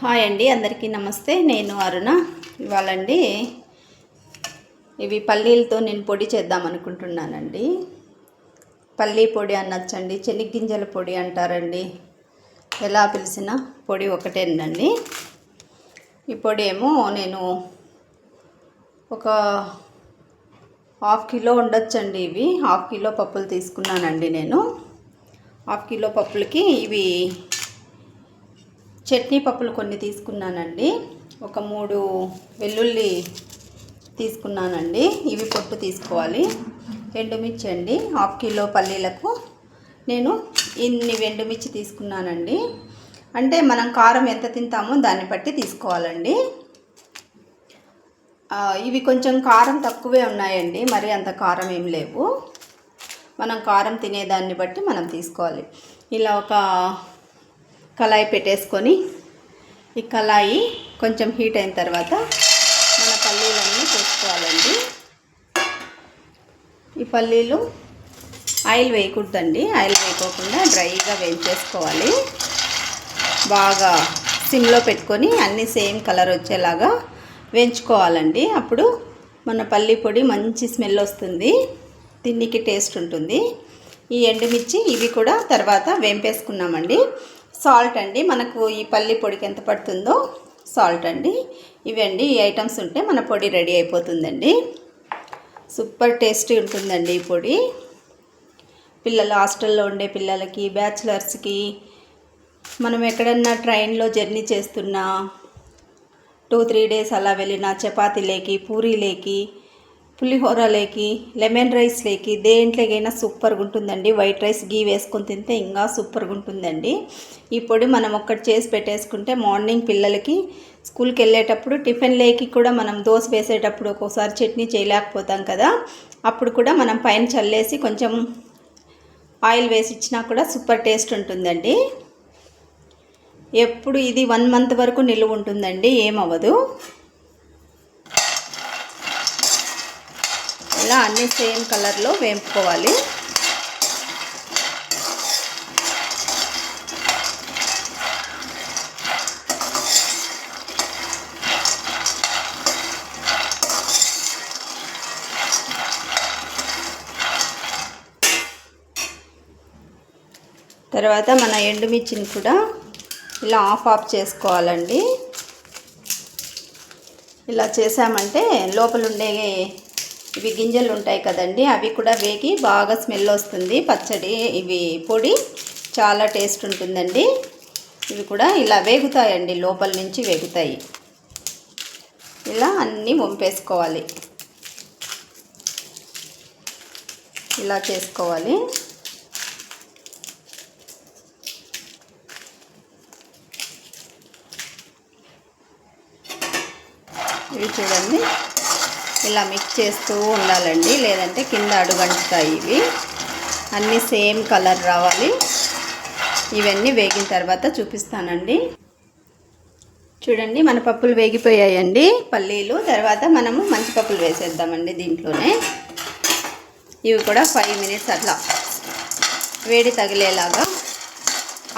Hi అండి, అందరికీ నమస్తే. నేను అరుణ. ఇవాళండి ఇవి పల్లీలతో నేను పొడి చేద్దాం అనుకుంటున్నానండి. పల్లీ పొడి అనొచ్చండి, చెనిగ్గింజల పొడి అంటారండి, ఎలా పిలిచినా పొడి ఒకటేనండి. ఈ పొడి ఏమో నేను ఒక ½ కిలో ఉండొచ్చండి. ఇవి ½ కిలో పప్పులు తీసుకున్నానండి. నేను ½ కిలో పప్పులకి ఇవి చట్నీ పప్పులు కొన్ని తీసుకున్నానండి. ఒక 3 వెల్లుల్లి తీసుకున్నానండి. ఇవి పొట్టు తీసుకోవాలి. ఎండుమిర్చి అండి, ½ కిలో పల్లీలకు నేను ఇన్ని ఎండుమిర్చి తీసుకున్నానండి. అంటే మనం కారం ఎంత తింటామో దాన్ని బట్టి తీసుకోవాలండి. ఇవి కొంచెం కారం తక్కువే ఉన్నాయండి, మరి అంత కారం ఏం లేవు. మనం కారం తినేదాన్ని బట్టి మనం తీసుకోవాలి. ఇలా ఒక కళాయి పెట్టేసుకొని ఈ కళాయి కొంచెం హీట్ అయిన తర్వాత మన పల్లీలన్నీ వేసుకోవాలండి. ఈ పల్లీలు ఆయిల్ వేయకూడదండి, ఆయిల్ వేయకోకుండా డ్రైగా వేయించేసుకోవాలి. బాగా సిమ్లో పెట్టుకొని అన్నీ సేమ్ కలర్ వచ్చేలాగా వేయించుకోవాలండి. అప్పుడు మన పల్లీ పొడి మంచి స్మెల్ వస్తుంది, తిన్నికి టేస్ట్ ఉంటుంది. ఈ ఎండుమిర్చి ఇవి కూడా తర్వాత వేంపేసుకున్నామండి. సాల్ట్ అండి, మనకు ఈ పల్లి పొడికి ఎంత పడుతుందో సాల్ట్ అండి. ఇవండి ఈ ఐటమ్స్ ఉంటే మన పొడి రెడీ అయిపోతుందండి. సూపర్ టేస్టీ ఉంటుందండి ఈ పొడి. పిల్లలు హాస్టల్లో ఉండే పిల్లలకి, బ్యాచిలర్స్కి, మనం ఎక్కడన్నా ట్రైన్లో జర్నీ చేస్తున్నా 2-3 డేస్ అలా వెళ్ళిన చపాతీలేకి, పూరీలేకి, పులిహోరలేకి, లెమన్ రైస్లేకి, దేంట్లోకైనా సూపర్గా ఉంటుందండి. వైట్ రైస్ గీ వేసుకొని తింటే ఇంకా సూపర్గా ఉంటుందండి. ఈ పొడి మనం ఒక్కటి చేసి పెట్టేసుకుంటే మార్నింగ్ పిల్లలకి స్కూల్కి వెళ్ళేటప్పుడు టిఫిన్లేకి కూడా మనం దోశ వేసేటప్పుడు ఒక్కోసారి చట్నీ చేయలేకపోతాం కదా, అప్పుడు కూడా మనం పైన చల్లేసి కొంచెం ఆయిల్ వేసి ఇచ్చినా కూడా సూపర్ టేస్ట్ ఉంటుందండి. ఎప్పుడు ఇది 1 మంత్ వరకు నిలువ ఉంటుందండి, ఏమవ్వదు. ఇలా అన్నీ సేమ్ కలర్లో వేపుకోవాలి. తర్వాత మన ఎండుమిర్చిని కూడా ఇలా ఆఫ్ చేసుకోవాలండి. ఇలా చేసామంటే లోపల ఉండే ఇవి గింజలు ఉంటాయి కదండి, అవి కూడా వేగి బాగా స్మెల్ వస్తుంది. పచ్చడి ఇవి పొడి చాలా టేస్ట్ ఉంటుందండి. ఇవి కూడా ఇలా వేగుతాయండి, లోపల నుంచి వేగుతాయి. ఇలా అన్నీ వంపేసుకోవాలి, ఇలా చేసుకోవాలి. ఇవి చూడండి, ఇలా మిక్స్ చేస్తూ ఉండాలండి, లేదంటే కింద అడుగంటుతాయి. ఇవి అన్నీ సేమ్ కలర్ రావాలి. ఇవన్నీ వేగిన తర్వాత చూపిస్తానండి. చూడండి, మన పప్పులు వేగిపోయాయండి, పల్లీలు. తర్వాత మనము మంచి పప్పులు వేసేద్దామండి దీంట్లోనే. ఇవి కూడా 5 మినిట్స్ అట్లా వేడి తగిలేలాగా,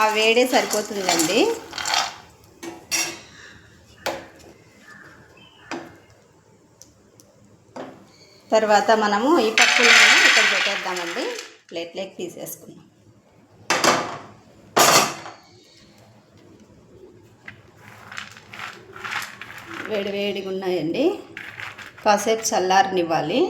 ఆ వేడే సరిపోతుందండి. తర్వాత మనము ఈ పప్పులను ఇక్కడ పెట్టేద్దామండి, ప్లేట్లోకి తీసేసుకున్నాం. వేడి వేడిగా ఉన్నాయండి, కాసేపు చల్లారనివ్వాలి.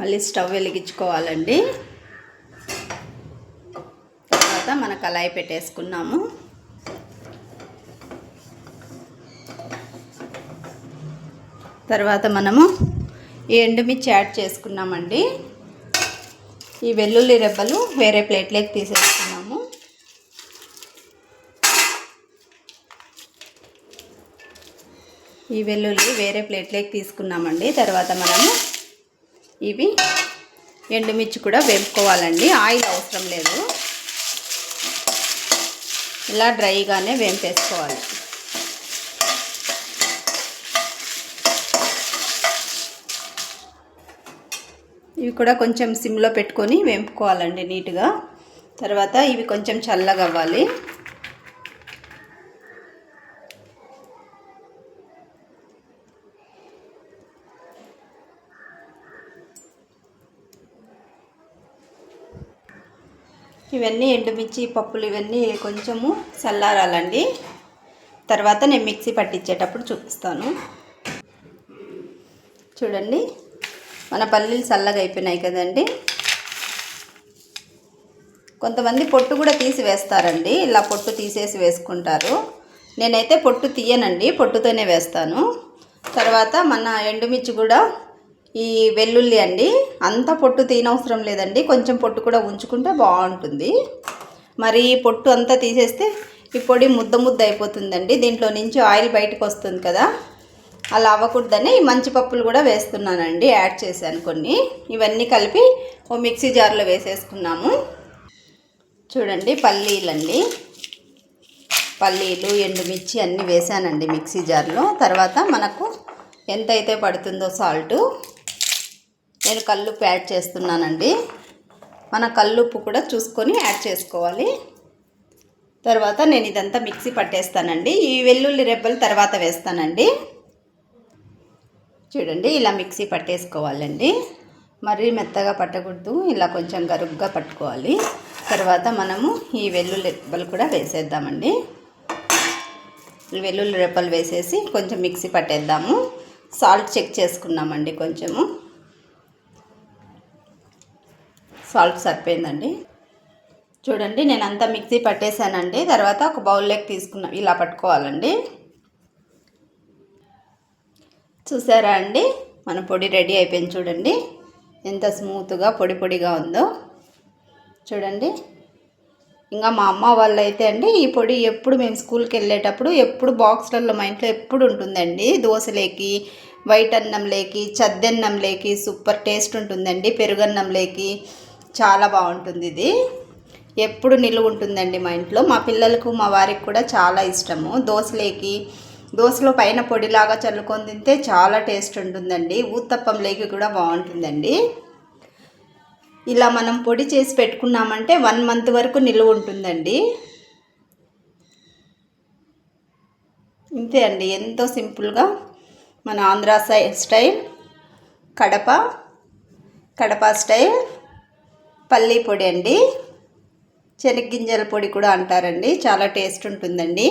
మళ్ళీ స్టవ్ వెలిగించుకోవాలండి. మన కళాయి పెట్టేసుకున్నాము. తర్వాత మనము ఈ ఎండుమిర్చి యాడ్ చేసుకున్నామండి. ఈ వెల్లుల్లి రెబ్బలు వేరే ప్లేట్లోకి తీసేసుకున్నాము. ఈ వెల్లుల్లి వేరే ప్లేట్లోకి తీసుకున్నామండి. తర్వాత మనము ఇవి ఎండుమిర్చి కూడా వేపుకోవాలండి, ఆయిల్ అవసరం లేదు. ఇలా డ్రైగానే వేంపేసుకోవాలి. ఇవి కూడా కొంచెం సిమ్లో పెట్టుకొని వేపుకోవాలండి నీట్గా. తర్వాత ఇవి కొంచెం చల్లగా అవ్వాలి. ఇవన్నీ ఎండుమిర్చి పప్పులు ఇవన్నీ కొంచెము చల్లారాలండి. తర్వాత నేను మిక్సీ పట్టించేటప్పుడు చూపిస్తాను. చూడండి, మన పల్లీలు చల్లగా అయిపోయినాయి కదండి. కొంతమంది పొట్టు కూడా తీసి వేస్తారండి. ఇలా పొట్టు తీసేసి వేసుకుంటారు. నేనైతే పొట్టు తీయనండి, పొట్టుతోనే వేస్తాను. తర్వాత మన ఎండుమిర్చి కూడా ఈ వెల్లుల్లి అండి, అంత పొట్టు తీయనవసరం లేదండి, కొంచెం పొట్టు కూడా ఉంచుకుంటే బాగుంటుంది. మరి పొట్టు అంతా తీసేస్తే ఈ పొడి ముద్ద ముద్ద అయిపోతుందండి. దీంట్లో నుంచి ఆయిల్ బయటకు వస్తుంది కదా, అలా అవ్వకూడదని ఈ మంచి పప్పులు కూడా వేస్తున్నానండి, యాడ్ చేశాను కొన్ని. ఇవన్నీ కలిపి ఓ మిక్సీ జార్లో వేసేసుకున్నాము. చూడండి, పల్లీలండి, పల్లీలు ఎండుమిర్చి అన్నీ వేసానండి మిక్సీ జార్లో. తర్వాత మనకు ఎంతైతే పడుతుందో సాల్టు, నేను కల్లుప్పు యాడ్ చేస్తున్నానండి. మన కల్లుప్పు కూడా చూసుకొని యాడ్ చేసుకోవాలి. తర్వాత నేను ఇదంతా మిక్సీ పట్టేస్తానండి. ఈ వెల్లుల్లి రెబ్బలు తర్వాత వేస్తానండి. చూడండి, ఇలా మిక్సీ పట్టేసుకోవాలండి. మరీ మెత్తగా పట్టకూడదు, ఇలా కొంచెం గరుగ్గా పట్టుకోవాలి. తర్వాత మనము ఈ వెల్లుల్లి రెబ్బలు కూడా వేసేద్దామండి. ఈ వెల్లుల్లి రెబ్బలు వేసేసి కొంచెం మిక్సీ పట్టేద్దాము. సాల్ట్ చెక్ చేసుకున్నామండి, కొంచెము సాల్ట్ సరిపోయిందండి. చూడండి, నేను అంతా మిక్సీ పట్టేశానండి. తర్వాత ఒక బౌల్లోకి తీసుకున్నా, ఇలా పట్టుకోవాలండి. చూసారా అండి, మన పొడి రెడీ అయిపోయింది. చూడండి ఎంత స్మూత్గా పొడి పొడిగా ఉందో. చూడండి, ఇంకా మా అమ్మ వాళ్ళు అయితే అండి ఈ పొడి ఎప్పుడు మేము స్కూల్కి వెళ్ళేటప్పుడు ఎప్పుడు బాక్స్లలో మా ఇంట్లో ఎప్పుడు ఉంటుందండి. దోశలేకి, వైట్ అన్నంలోకి, చద్దన్నంలోకి సూపర్ టేస్ట్ ఉంటుందండి. పెరుగన్నంలోకి చాలా బాగుంటుంది. ఇది ఎప్పుడు నిలువ ఉంటుందండి మా ఇంట్లో. మా పిల్లలకు మా వారికి కూడా చాలా ఇష్టము. దోశలోకి, దోశలో పైన పొడిలాగా చల్లుకొని తింటే చాలా టేస్ట్ ఉంటుందండి. ఊత్తప్పంలోకి కూడా బాగుంటుందండి. ఇలా మనం పొడి చేసి పెట్టుకున్నామంటే 1 మంత్ వరకు నిలువ ఉంటుందండి. ఇంతే అండి, ఎంతో సింపుల్గా మన ఆంధ్ర స్టైల్ కడప స్టైల్ పల్లీ పొడి అండి. శనగ్గింజల పొడి కూడా అంటారండి, చాలా టేస్ట్ ఉంటుందండి.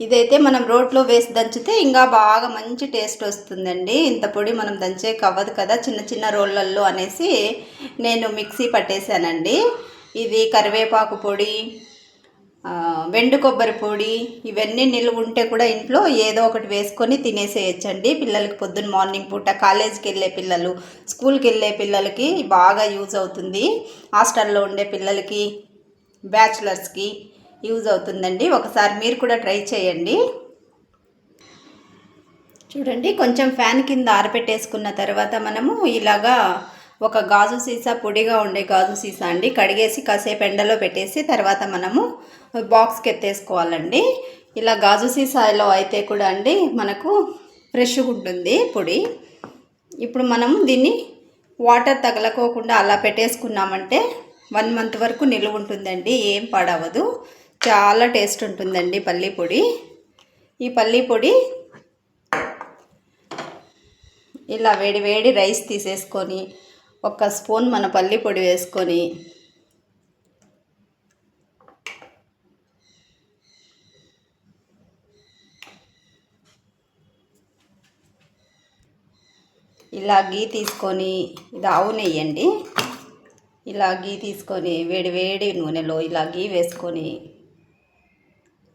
ఇదైతే మనం రోట్లో వేసి దంచితే ఇంకా బాగా మంచి టేస్ట్ వస్తుందండి. ఇంత పొడి మనం దంచే అవ్వదు కదా చిన్న చిన్న రోళ్ళల్లో అనేసి నేను మిక్సీ పట్టేశానండి. ఇది కరివేపాకు పొడి, వెండు కొబ్బరి పొడి, ఇవన్నీ నిలువ ఉంటే కూడా ఇంట్లో ఏదో ఒకటి వేసుకొని తినేసేయచ్చండి. పిల్లలకి పొద్దున్న మార్నింగ్ పూట కాలేజీకి వెళ్ళే పిల్లలు, స్కూల్కి వెళ్ళే పిల్లలకి బాగా యూజ్ అవుతుంది. హాస్టల్లో ఉండే పిల్లలకి, బ్యాచిలర్స్కి యూజ్ అవుతుందండి. ఒకసారి మీరు కూడా ట్రై చేయండి. చూడండి, కొంచెం ఫ్యాన్ కింద ఆరబెట్టేసుకున్న తర్వాత మనము ఇలాగా ఒక గాజు సీసా, పొడిగా ఉండే గాజు సీసా అండి, కడిగేసి కాసేపు ఎండలో పెట్టేసి తర్వాత మనము బాక్స్కి ఎత్తేసుకోవాలండి. ఇలా గాజు సీసాలో అయితే కూడా అండి మనకు ఫ్రెష్గా ఉంటుంది పొడి. ఇప్పుడు మనము దీన్ని వాటర్ తగలకోకుండా అలా పెట్టేసుకున్నామంటే 1 మంత్ వరకు నిలువ ఉంటుందండి, ఏం పాడవదు. చాలా టేస్ట్ ఉంటుందండి పల్లీ పొడి. ఈ పల్లీ పొడి ఇలా వేడి వేడి రైస్ తీసేసుకొని 1 స్పూన్ మన పల్లీ పొడి వేసుకొని ఇలా గీ తీసుకొని, ఇది ఆవు నెయ్యి అండి, ఇలా గీ తీసుకొని వేడి వేడి నూనెలో ఇలా గీ వేసుకొని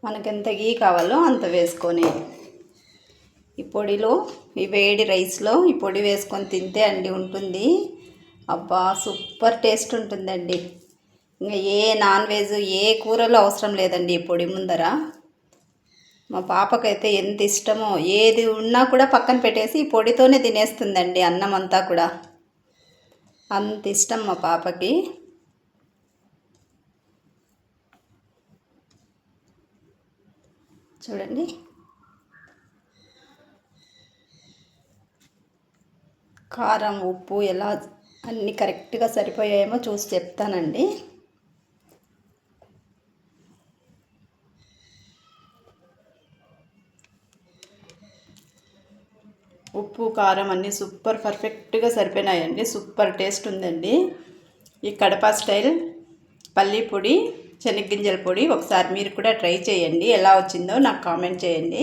మనకెంత గీ కావాలో అంత వేసుకొని ఈ పొడిలో, ఈ వేడి రైస్లో ఈ పొడి వేసుకొని తింటే అండి ఉంటుంది, అబ్బా సూపర్ టేస్ట్ ఉంటుందండి. ఇంకా ఏ నాన్ వెజ్ ఏ కూరలో అవసరం లేదండి ఈ పొడి ముందర. మా పాపకైతే ఎంత ఇష్టమో, ఏది ఉన్నా కూడా పక్కన పెట్టేసి ఈ పొడితోనే తినేస్తుందండి అన్నం అంతా కూడా. అంత ఇష్టం మా పాపకి. చూడండి, కారం ఉప్పు ఎలా అన్నీ కరెక్ట్గా సరిపోయాయేమో చూసి చెప్తానండి. ఉప్పు కారం అన్నీ సూపర్ పర్ఫెక్ట్గా సరిపోయినాయండి. సూపర్ టేస్ట్ ఉందండి. ఈ కడప స్టైల్ పల్లీ పొడి, శనగగింజల పొడి ఒకసారి మీరు కూడా ట్రై చేయండి. ఎలా వచ్చిందో నాకు కామెంట్ చేయండి.